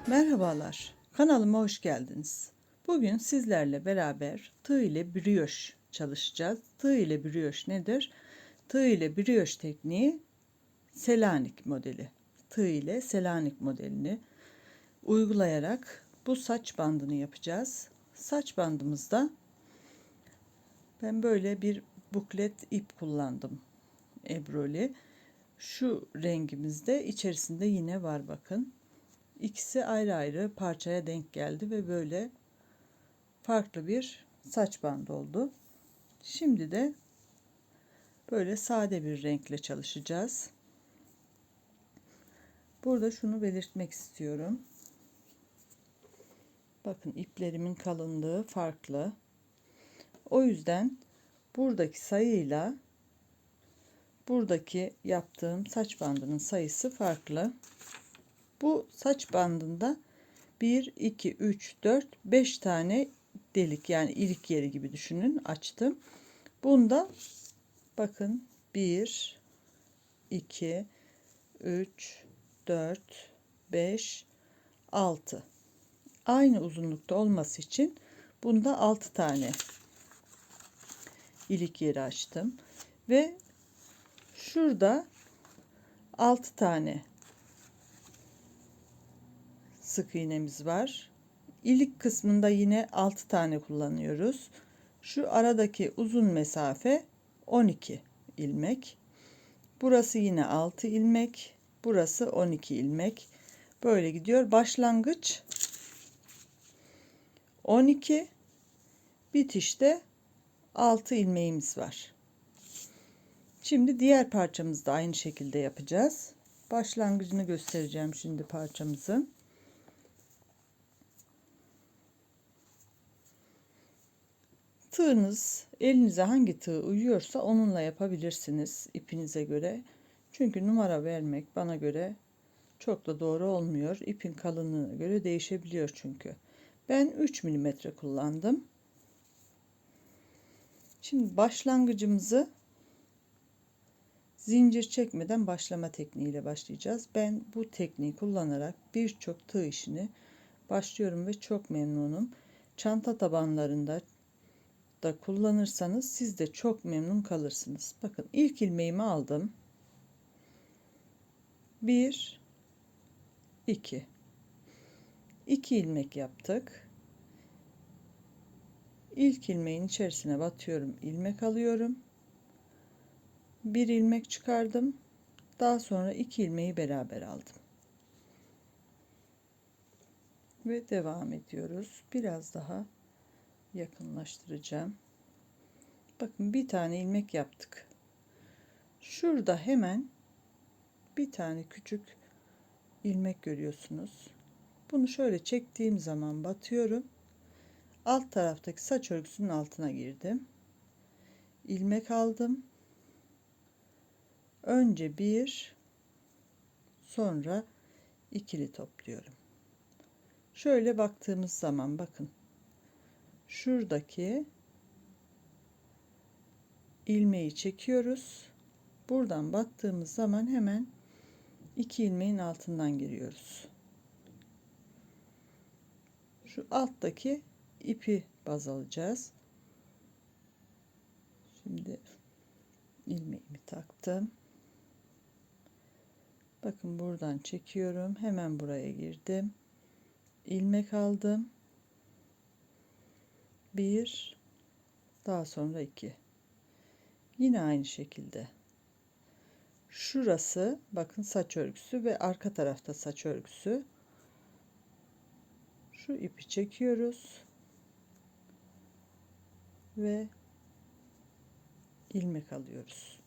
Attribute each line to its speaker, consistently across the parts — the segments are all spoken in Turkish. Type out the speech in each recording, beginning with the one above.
Speaker 1: Merhabalar, kanalıma hoş geldiniz. Bugün sizlerle beraber tığ ile brioş çalışacağız. Tığ ile brioş nedir? Tığ ile brioş tekniği Selanik modeli. Tığ ile Selanik modelini uygulayarak bu saç bandını yapacağız. Saç bandımızda ben böyle bir buklet ip kullandım. Ebroli. Şu rengimizde içerisinde yine var bakın. İkisi ayrı ayrı parçaya denk geldi ve böyle farklı bir saç bandı oldu. Şimdi de böyle sade bir renkle çalışacağız. Burada şunu belirtmek istiyorum. Bakın iplerimin kalınlığı farklı. O yüzden buradaki sayıyla buradaki yaptığım saç bandının sayısı farklı. Bu saç bandında 1, 2, 3, 4, 5 tane delik, yani ilik yeri gibi düşünün, açtım. Bunda bakın 1, 2, 3, 4, 5, 6. Aynı uzunlukta olması için bunda 6 tane ilik yeri açtım. Ve şurada 6 tane sık iğnemiz var. İlik kısmında yine 6 tane kullanıyoruz. Şu aradaki uzun mesafe 12 ilmek. Burası yine 6 ilmek. Burası 12 ilmek. Böyle gidiyor. Başlangıç 12, bitişte 6 ilmeğimiz var. Şimdi diğer parçamızı da aynı şekilde yapacağız. Başlangıcını göstereceğim şimdi parçamızın. Tığınız, elinize hangi tığ uyuyorsa onunla yapabilirsiniz ipinize göre. Çünkü numara vermek bana göre çok da doğru olmuyor. İpin kalınlığına göre değişebiliyor çünkü. Ben 3 milimetre kullandım. Şimdi başlangıcımızı zincir çekmeden başlama tekniğiyle başlayacağız. Ben bu tekniği kullanarak birçok tığ işini başlıyorum ve çok memnunum. Çanta tabanlarında da kullanırsanız siz de çok memnun kalırsınız. Bakın ilk ilmeğimi aldım. 1, 2. 2 ilmek yaptık. İlk ilmeğin içerisine batıyorum, ilmek alıyorum. Bir ilmek çıkardım. Daha sonra 2 ilmeği beraber aldım. Ve devam ediyoruz. Biraz daha yakınlaştıracağım. Bakın bir tane ilmek yaptık. Şurada hemen bir tane küçük ilmek görüyorsunuz. Bunu şöyle çektiğim zaman batıyorum. Alt taraftaki saç örgüsünün altına girdim. İlmek aldım. Önce bir, sonra ikili topluyorum. Şöyle baktığımız zaman bakın. Şuradaki ilmeği çekiyoruz. Buradan battığımız zaman hemen 2 ilmeğin altından giriyoruz. Şu alttaki ipi baz alacağız. Şimdi ilmeğimi taktım. Bakın buradan çekiyorum. Hemen buraya girdim. İlmek aldım. 1, daha sonra 2. Yine aynı şekilde. Şurası bakın saç örgüsü ve arka tarafta saç örgüsü. Şu ipi çekiyoruz ve ilmek alıyoruz.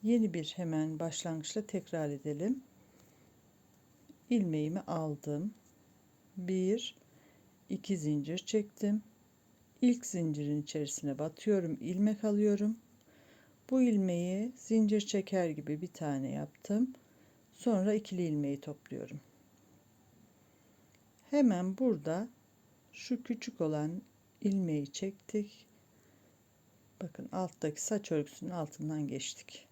Speaker 1: Yeni bir hemen başlangıçla tekrar edelim. İlmeğimi aldım. 1, 2 zincir çektim. İlk zincirin içerisine batıyorum, ilmek alıyorum. Bu ilmeği zincir çeker gibi bir tane yaptım. Sonra ikili ilmeği topluyorum. Hemen burada şu küçük olan ilmeği çektik. Bakın alttaki saç örgüsünün altından geçtik.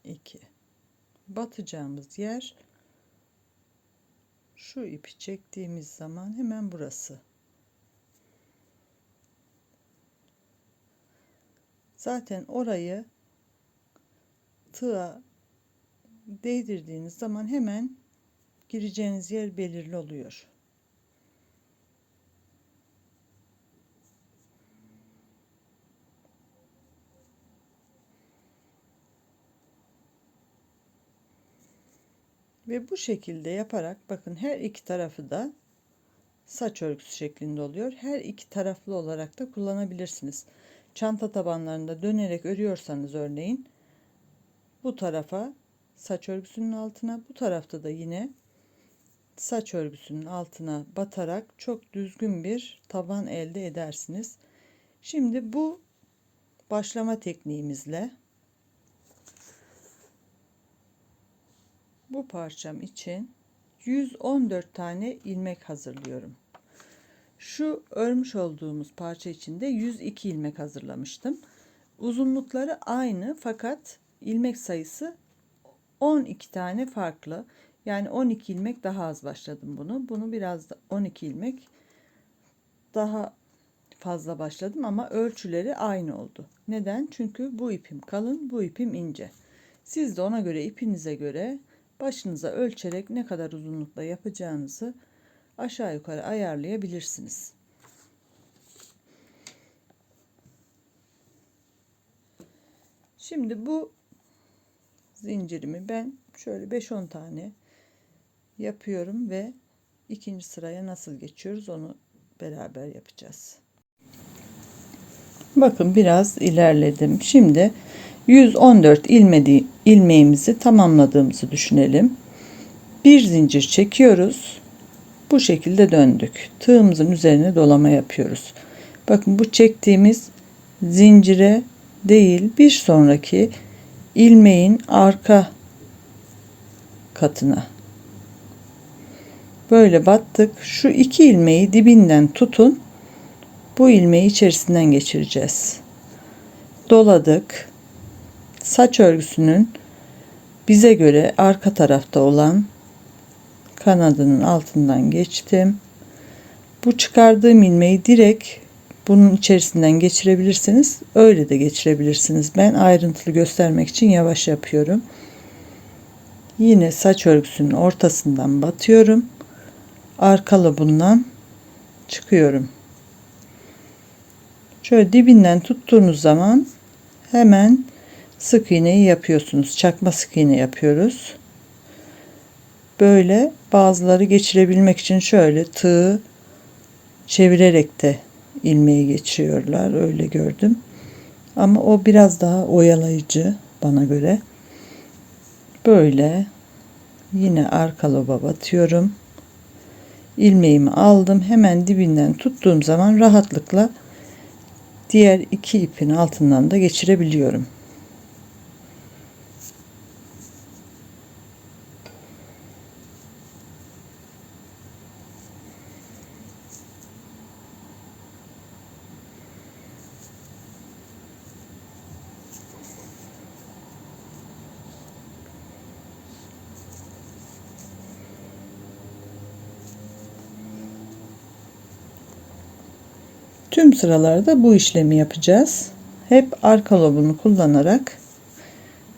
Speaker 1: İki. Batacağımız yer şu ipi çektiğimiz zaman hemen burası. Zaten orayı tığa değdirdiğiniz zaman hemen gireceğiniz yer belirli oluyor. Ve bu şekilde yaparak bakın her iki tarafı da saç örgüsü şeklinde oluyor. Her iki taraflı olarak da kullanabilirsiniz. Çanta tabanlarında dönerek örüyorsanız örneğin bu tarafa saç örgüsünün altına, bu tarafta da yine saç örgüsünün altına batarak çok düzgün bir taban elde edersiniz. Şimdi bu başlama tekniğimizle bu parçam için 114 tane ilmek hazırlıyorum. Şu örmüş olduğumuz parça için de 102 ilmek hazırlamıştım. Uzunlukları aynı fakat ilmek sayısı 12 tane farklı. Yani 12 ilmek daha az başladım bunu. Bunu biraz da 12 ilmek daha fazla başladım ama ölçüleri aynı oldu. Neden? Çünkü bu ipim kalın, bu ipim ince. Siz de ona göre ipinize göre başınıza ölçerek ne kadar uzunlukla yapacağınızı aşağı yukarı ayarlayabilirsiniz. Şimdi bu zincirimi ben şöyle 5-10 tane yapıyorum ve ikinci sıraya nasıl geçiyoruz onu beraber yapacağız. Bakın biraz ilerledim. Şimdi 114 ilmeğimizi tamamladığımızı düşünelim. Bir zincir çekiyoruz. Bu şekilde döndük. Tığımızın üzerine dolama yapıyoruz. Bakın bu çektiğimiz zincire değil bir sonraki ilmeğin arka katına. Böyle battık. Şu iki ilmeği dibinden tutun. Bu ilmeği içerisinden geçireceğiz. Doladık. Saç örgüsünün bize göre arka tarafta olan kanadının altından geçtim. Bu çıkardığım ilmeği direkt bunun içerisinden geçirebilirsiniz. Öyle de geçirebilirsiniz. Ben ayrıntılı göstermek için yavaş yapıyorum. Yine saç örgüsünün ortasından batıyorum. Arkalı bundan çıkıyorum. Şöyle dibinden tuttuğunuz zaman hemen sık iğneyi yapıyorsunuz. Çakma sık iğne yapıyoruz. Böyle bazıları geçirebilmek için şöyle tığı çevirerek de ilmeği geçiriyorlar. Öyle gördüm. Ama o biraz daha oyalayıcı bana göre. Böyle yine arka loba batıyorum. İlmeğimi aldım. Hemen dibinden tuttuğum zaman rahatlıkla diğer iki ipin altından da geçirebiliyorum. Tüm sıralarda bu işlemi yapacağız. Hep arka lobunu kullanarak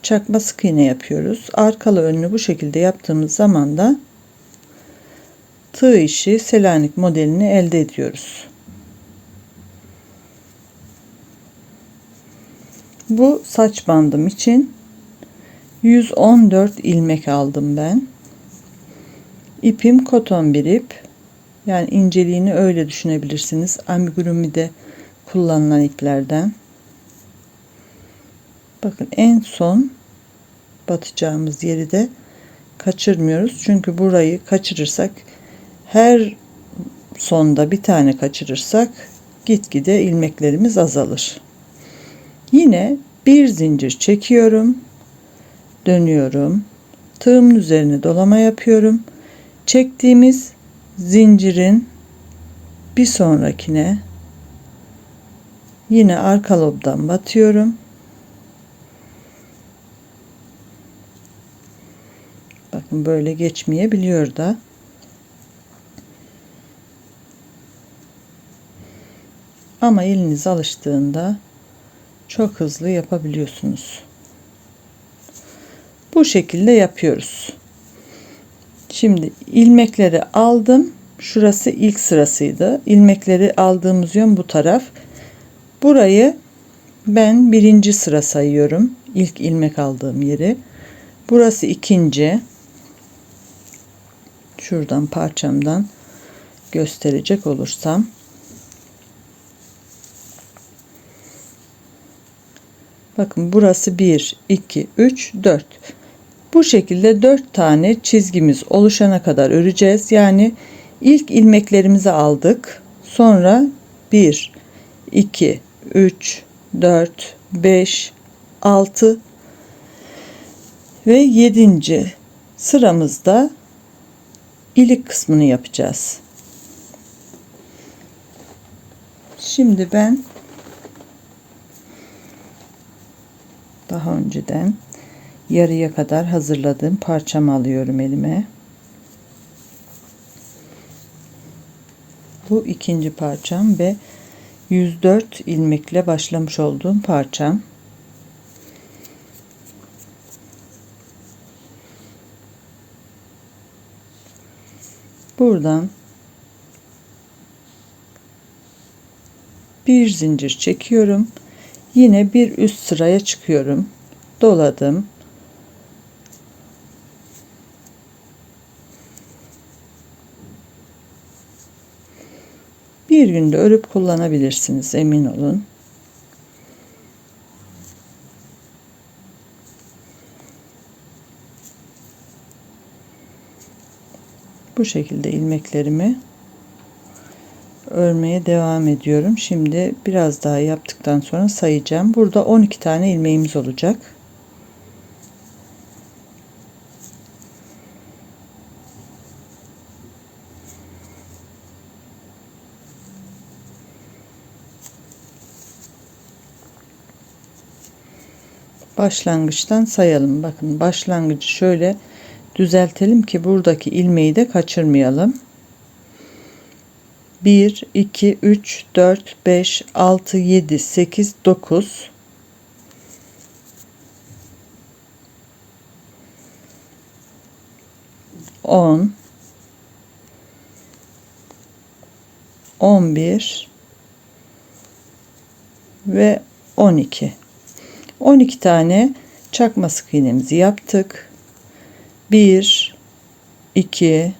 Speaker 1: çakma sık iğne yapıyoruz. Arkalı önlü bu şekilde yaptığımız zaman da tığ işi Selanik modelini elde ediyoruz. Bu saç bandım için 114 ilmek aldım ben. İpim koton bir ip. Yani inceliğini öyle düşünebilirsiniz. Amigurumi'de kullanılan iplerden. Bakın en son batacağımız yeri de kaçırmıyoruz. Çünkü burayı kaçırırsak her sonda bir tane kaçırırsak gitgide ilmeklerimiz azalır. Yine Bir zincir çekiyorum, dönüyorum, tığımın üzerine dolama yapıyorum. Çektiğimiz zincirin bir sonrakine yine arka lobdan batıyorum. Bakın böyle geçmeyebiliyor da. Ama eliniz alıştığında çok hızlı yapabiliyorsunuz. Bu şekilde yapıyoruz. Şimdi ilmekleri aldım. Şurası ilk sırasıydı. İlmekleri aldığımız yön bu taraf. Burayı ben birinci sıra sayıyorum. İlk ilmek aldığım yeri. Burası ikinci. Şuradan parçamdan gösterecek olursam. Bakın burası 1, 2, 3, 4. Bu şekilde 4 tane çizgimiz oluşana kadar öreceğiz. Yani ilk ilmeklerimizi aldık. Sonra 1, 2, 3, 4, 5, 6 ve 7. sıramızda ilik kısmını yapacağız. Şimdi ben daha önceden yarıya kadar hazırladığım parçamı alıyorum elime. Bu ikinci parçam ve 104 ilmekle başlamış olduğum parçam. Buradan bir zincir çekiyorum. Yine bir üst sıraya çıkıyorum. Doladım. Bir günde örüp kullanabilirsiniz, emin olun. Bu şekilde ilmeklerimi örmeye devam ediyorum. Şimdi biraz daha yaptıktan sonra sayacağım. Burada 12 tane ilmeğimiz olacak. Başlangıçtan sayalım. Bakın başlangıcı şöyle düzeltelim ki buradaki ilmeği de kaçırmayalım. 1, 2, 3, 4, 5, 6, 7, 8, 9. 10, 11 ve 12. 12 tane çakma sık iğnemizi yaptık. 1, 2,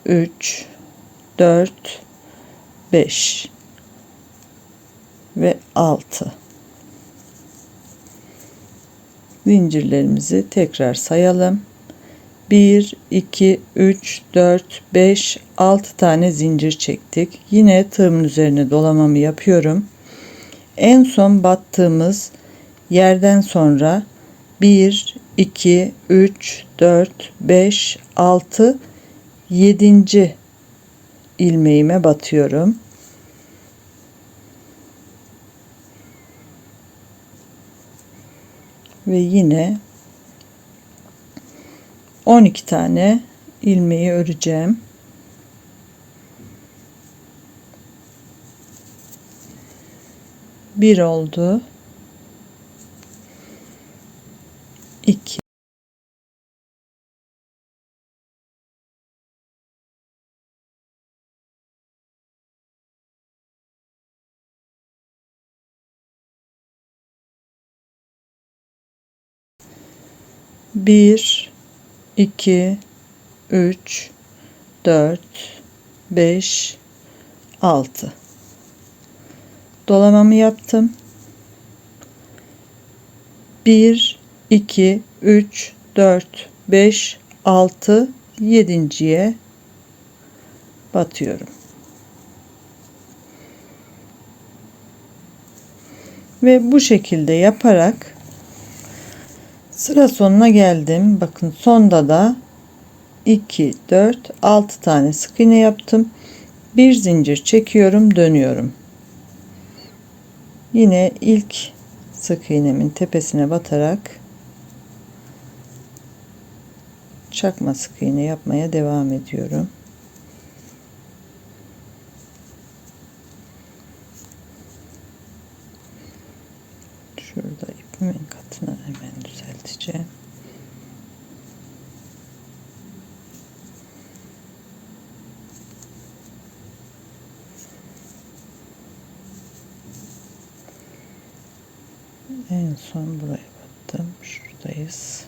Speaker 1: 3, 4, 5 ve 6. Zincirlerimizi tekrar sayalım. 1, 2, 3, 4, 5, 6 tane zincir çektik. Yine tığımın üzerine dolamamı yapıyorum. En son battığımız yerden sonra 1, 2, 3, 4, 5, 6, 7. ilmeğime batıyorum. Ve yine 12 tane ilmeği öreceğim. Bir oldu. 2, bir, 2, 3, 4, 5, 6. Dolamamı yaptım. 1, 2, 3, 4, 5, 6, 7.'ye batıyorum. Ve bu şekilde yaparak sıra sonuna geldim. Bakın sonda da 2, 4, 6 tane sık iğne yaptım. Bir zincir çekiyorum, dönüyorum. Yine ilk sık iğnemin tepesine batarak çakma sık iğne yapmaya devam ediyorum. Şurada ipimin katını hemen düzelteceğim. En son buraya battım. Şuradayız.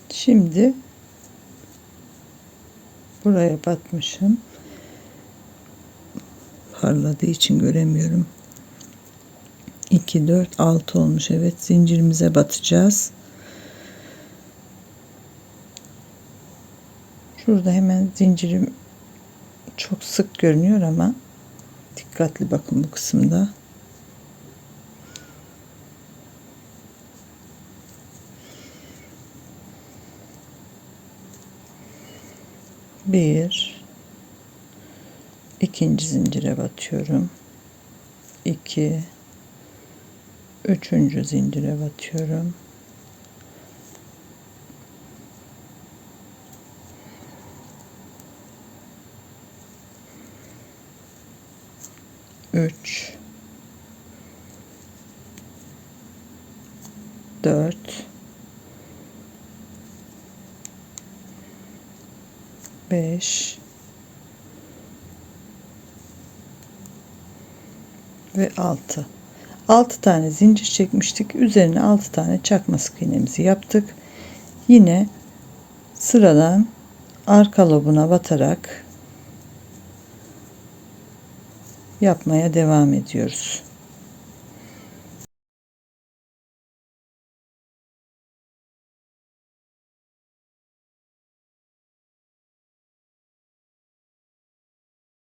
Speaker 1: Şimdi buraya batmışım. Parladığı için göremiyorum. 2, 4, 6 olmuş. Evet, zincirimize batacağız. Şurada hemen zincirim çok sık görünüyor ama dikkatli bakın bu kısımda. Bir, ikinci zincire batıyorum. 2, üçüncü zincire batıyorum. 3, 4, 5 ve 6. 6 tane zincir çekmiştik. Üzerine 6 tane çakma sık iğnemizi yaptık. Yine sıradan arka lobuna batarak yapmaya devam ediyoruz.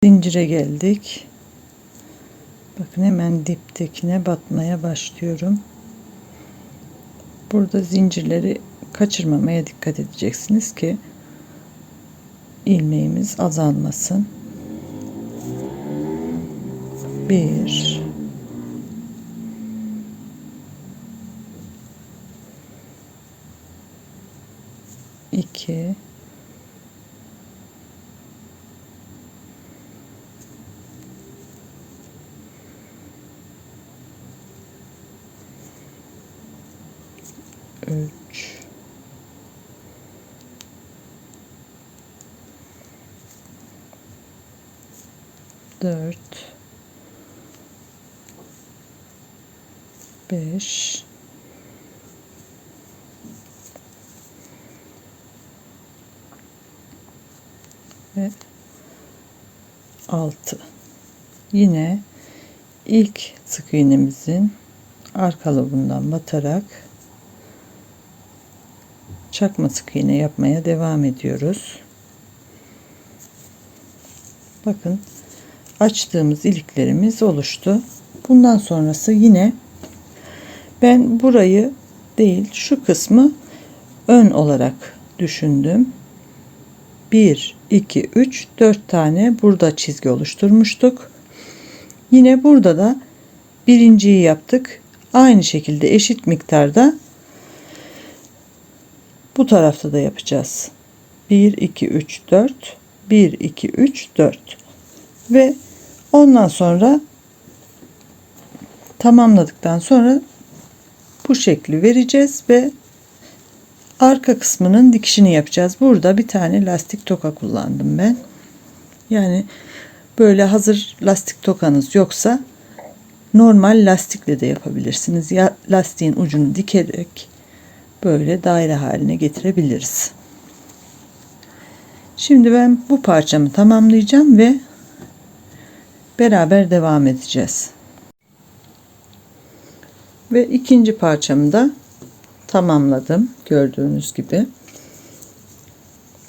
Speaker 1: Zincire geldik. Bakın hemen diptekine batmaya başlıyorum. Burada zincirleri kaçırmamaya dikkat edeceksiniz ki ilmeğimiz azalmasın. 1, 2, 3, 4, 5, ve 6. Yine ilk sık iğnemizin arka lobundan batarak çakma sık iğne yapmaya devam ediyoruz. Bakın açtığımız iliklerimiz oluştu. Bundan sonrası yine ben burayı değil şu kısmı ön olarak düşündüm. 1, 2, 3, 4 tane burada çizgi oluşturmuştuk. Yine burada da birinciyi yaptık. Aynı şekilde eşit miktarda bu tarafta da yapacağız. 1, 2, 3, 4, 1, 2, 3, 4 ve ondan sonra tamamladıktan sonra bu şekli vereceğiz ve arka kısmının dikişini yapacağız. Burada bir tane lastik toka kullandım ben. Yani böyle hazır lastik tokanız yoksa normal lastikle de yapabilirsiniz. Ya lastiğin ucunu dikerek böyle daire haline getirebiliriz. Şimdi ben bu parçamı tamamlayacağım ve beraber devam edeceğiz. Ve ikinci parçamı da tamamladım. Gördüğünüz gibi.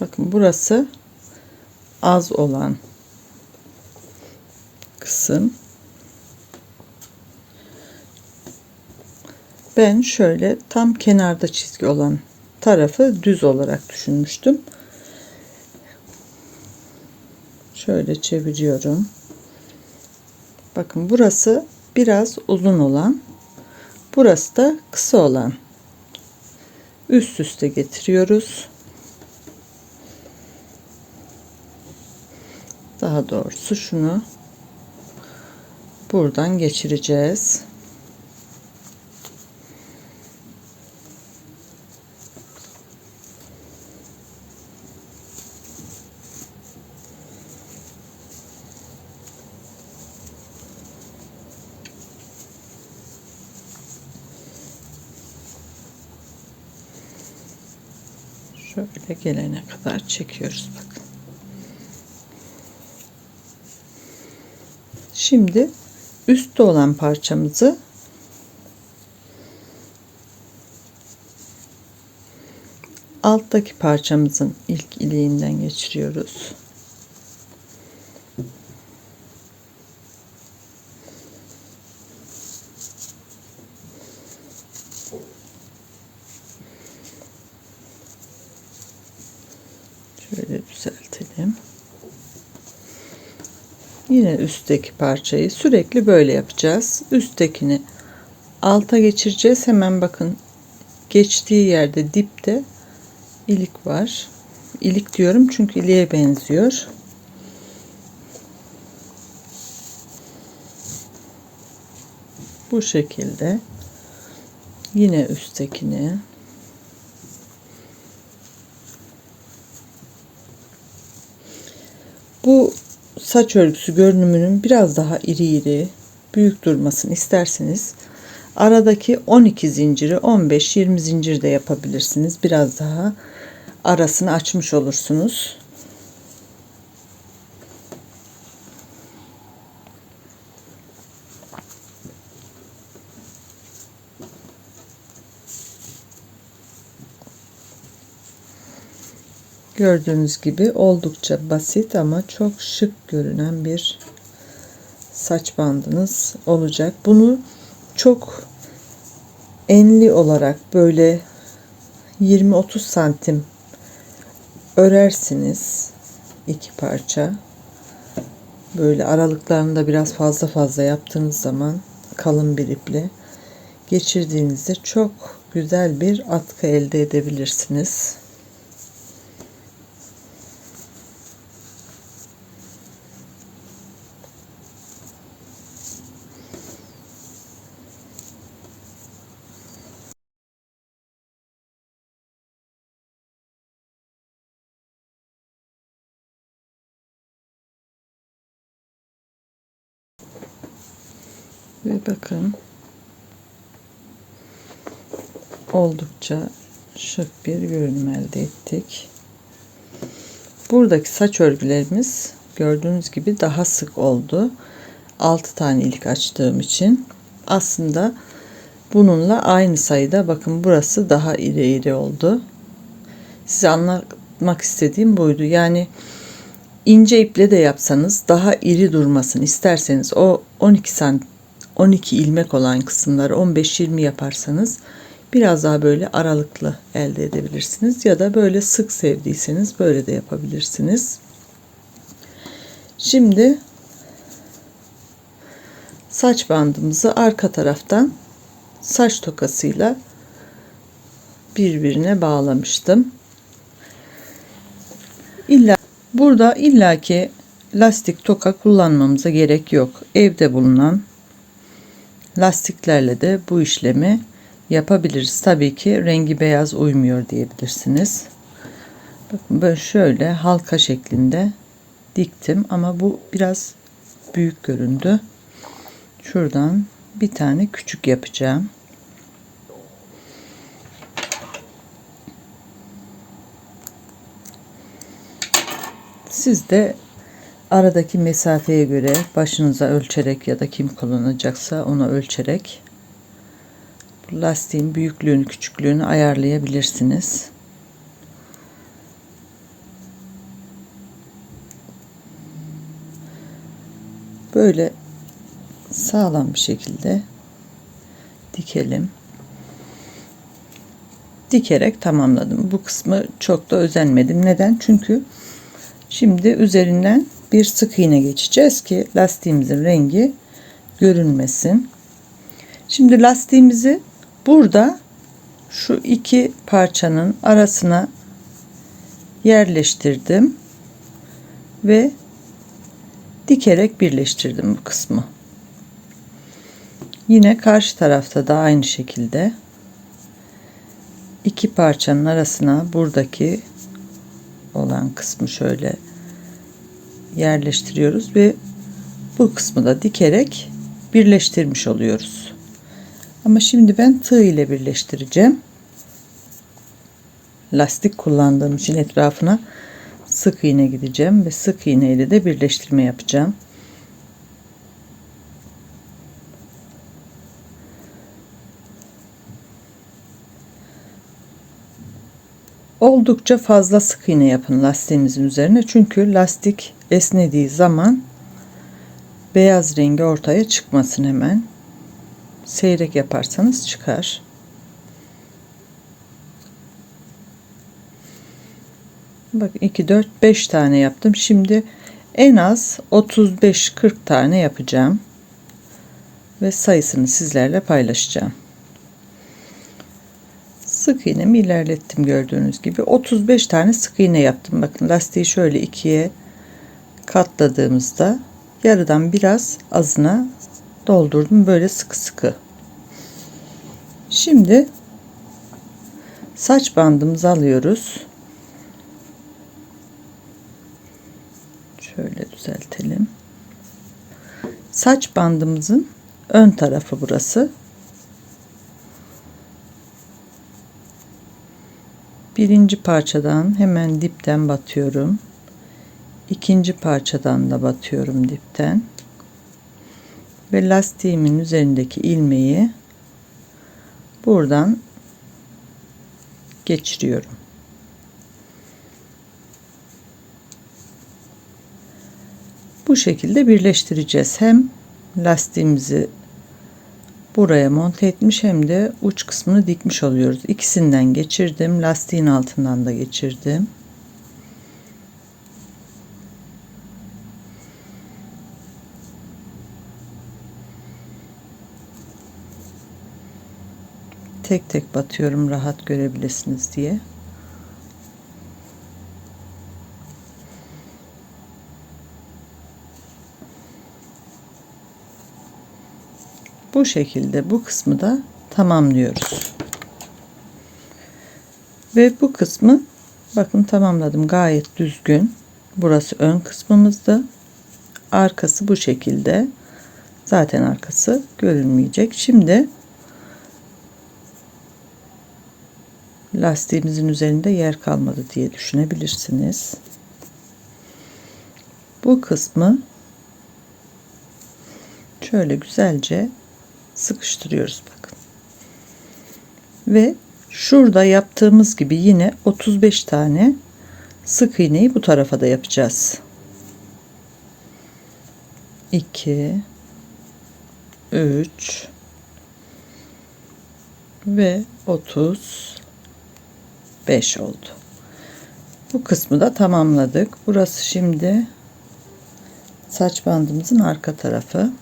Speaker 1: Bakın burası az olan kısım. Ben şöyle tam kenarda çizgi olan tarafı düz olarak düşünmüştüm. Şöyle çeviriyorum. Bakın burası biraz uzun olan, burası da kısa olan. Üst üste getiriyoruz. Daha doğrusu şunu buradan geçireceğiz. Şöyle gelene kadar çekiyoruz bakın. Şimdi üstte olan parçamızı alttaki parçamızın ilk iliğinden geçiriyoruz. Şöyle düzeltelim. Yine üstteki parçayı sürekli böyle yapacağız. Üsttekini alta geçireceğiz. Hemen bakın geçtiği yerde dipte ilik var. İlik diyorum çünkü iliğe benziyor. Bu şekilde yine üsttekini bu saç örgüsü görünümünün biraz daha iri büyük durmasını isterseniz aradaki 12 zinciri 15-20 zincir de yapabilirsiniz. Biraz daha arasını açmış olursunuz. Gördüğünüz gibi oldukça basit ama çok şık görünen bir saç bandınız olacak. Bunu çok enli olarak böyle 20-30 santim örersiniz. İki parça. Böyle aralıklarını da biraz fazla yaptığınız zaman kalın bir iple geçirdiğinizde çok güzel bir atkı elde edebilirsiniz. Ve bakın oldukça şık bir görünüm elde ettik. Buradaki saç örgülerimiz gördüğünüz gibi daha sık oldu. 6 tane ilik açtığım için aslında bununla aynı sayıda, bakın burası daha iri oldu. Size anlatmak istediğim buydu. Yani ince iple de yapsanız daha iri durmasını isterseniz o 12 ilmek olan kısımları 15-20 yaparsanız biraz daha böyle aralıklı elde edebilirsiniz. Ya da böyle sık sevdiyseniz böyle de yapabilirsiniz. Şimdi saç bandımızı arka taraftan saç tokasıyla birbirine bağlamıştım. Burada illaki lastik toka kullanmamıza gerek yok. Evde bulunan lastiklerle de bu işlemi yapabiliriz. Tabii ki rengi beyaz uymuyor diyebilirsiniz. Bakın böyle şöyle halka şeklinde diktim ama bu biraz büyük göründü. Şuradan bir tane küçük yapacağım. Siz de aradaki mesafeye göre başınıza ölçerek ya da kim kullanacaksa ona ölçerek lastiğin büyüklüğünü, küçüklüğünü ayarlayabilirsiniz. Böyle sağlam bir şekilde dikelim. Dikerek tamamladım. Bu kısmı çok da özenmedim. Neden? Çünkü şimdi üzerinden bir sık iğne geçeceğiz ki lastiğimizin rengi görünmesin. Şimdi lastiğimizi burada şu iki parçanın arasına yerleştirdim ve dikerek birleştirdim bu kısmı. Yine karşı tarafta da aynı şekilde iki parçanın arasına buradaki olan kısmı şöyle yerleştiriyoruz ve bu kısmı da dikerek birleştirmiş oluyoruz. Ama şimdi ben tığ ile birleştireceğim. Lastik kullandığım için etrafına sık iğne gideceğim ve sık iğne ile de birleştirme yapacağım. Oldukça fazla sık iğne yapın lastiğinizin üzerine. Çünkü lastik esnediği zaman beyaz rengi ortaya çıkmasın hemen. Seyrek yaparsanız çıkar. Bak 2, 4, 5 tane yaptım. Şimdi en az 35-40 tane yapacağım. Ve sayısını sizlerle paylaşacağım. Sık iğnemi ilerlettim gördüğünüz gibi. 35 tane sık iğne yaptım. Bakın lastiği şöyle ikiye katladığımızda yarıdan biraz azına doldurdum. Böyle sıkı sıkı. Şimdi saç bandımızı alıyoruz. Şöyle düzeltelim. Saç bandımızın ön tarafı burası. Birinci parçadan hemen dipten batıyorum. İkinci parçadan da batıyorum dipten. Ve lastiğimin üzerindeki ilmeği buradan geçiriyorum. Bu şekilde birleştireceğiz. Hem lastiğimizi buraya monte etmiş hem de uç kısmını dikmiş oluyoruz. İkisinden geçirdim. Lastiğin altından da geçirdim. Tek tek batıyorum rahat görebilirsiniz diye. Bu şekilde bu kısmı da tamamlıyoruz. Ve bu kısmı bakın tamamladım. Gayet düzgün. Burası ön kısmımızdı. Arkası bu şekilde. Zaten arkası görünmeyecek. Şimdi lastiğimizin üzerinde yer kalmadı diye düşünebilirsiniz. Bu kısmı şöyle güzelce sıkıştırıyoruz bakın. Ve şurada yaptığımız gibi yine 35 tane sık iğneyi bu tarafa da yapacağız. 2 3 ve 35 oldu. Bu kısmı da tamamladık. Burası şimdi saç bandımızın arka tarafı.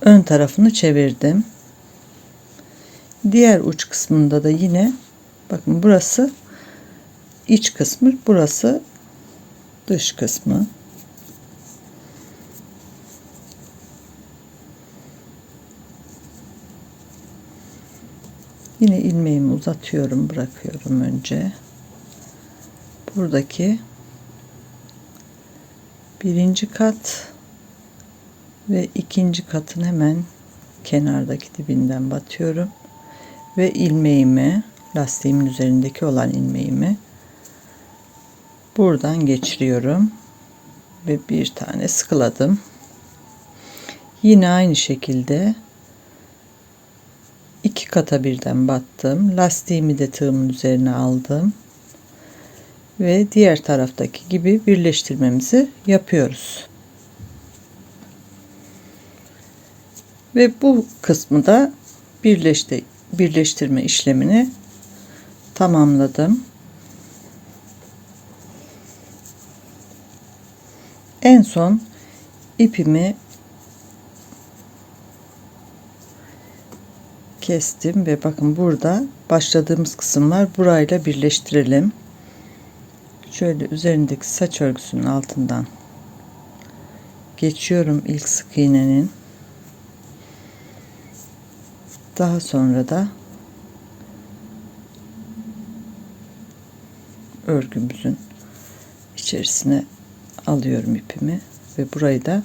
Speaker 1: Ön tarafını çevirdim. Diğer uç kısmında da yine bakın burası iç kısmı, burası dış kısmı. Yine ilmeğimi uzatıyorum, bırakıyorum önce. Buradaki birinci kat ve ikinci katın hemen kenardaki dibinden batıyorum ve ilmeğimi, lastiğimin üzerindeki olan ilmeğimi buradan geçiriyorum ve bir tane sıkıladım. Yine aynı şekilde kata birden battım. Lastiğimi de tığımın üzerine aldım. Ve diğer taraftaki gibi birleştirmemizi yapıyoruz. Ve bu kısmı da birleştirme işlemini tamamladım. En son ipimi kestim ve bakın burada başladığımız kısım var. Burayla birleştirelim. Şöyle üzerindeki saç örgüsünün altından geçiyorum ilk sık iğnenin. Daha sonra da örgümüzün içerisine alıyorum ipimi ve burayı da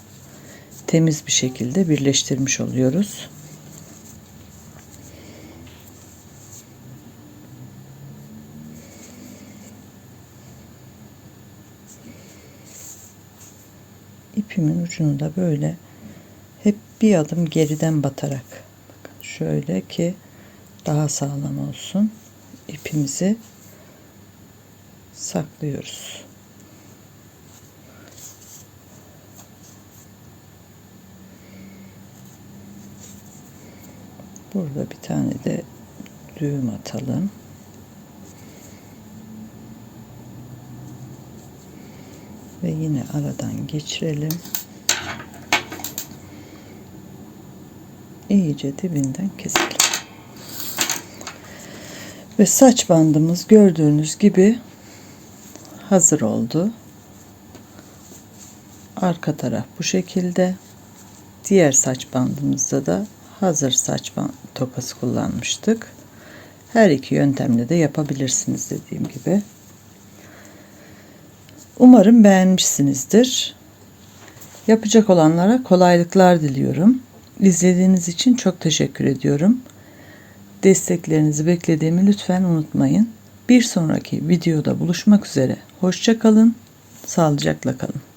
Speaker 1: temiz bir şekilde birleştirmiş oluyoruz. İpimin ucunu da böyle hep bir adım geriden batarak, bakın şöyle ki daha sağlam olsun, ipimizi saklıyoruz. Burada bir tane de düğüm atalım. Ve yine aradan geçirelim. İyice dibinden keselim. Ve saç bandımız gördüğünüz gibi hazır oldu. Arka taraf bu şekilde. Diğer saç bandımızda da hazır saç tokası kullanmıştık. Her iki yöntemle de yapabilirsiniz dediğim gibi. Umarım beğenmişsinizdir. Yapacak olanlara kolaylıklar diliyorum. İzlediğiniz için çok teşekkür ediyorum. Desteklerinizi beklediğimi lütfen unutmayın. Bir sonraki videoda buluşmak üzere. Hoşça kalın, sağlıcakla kalın.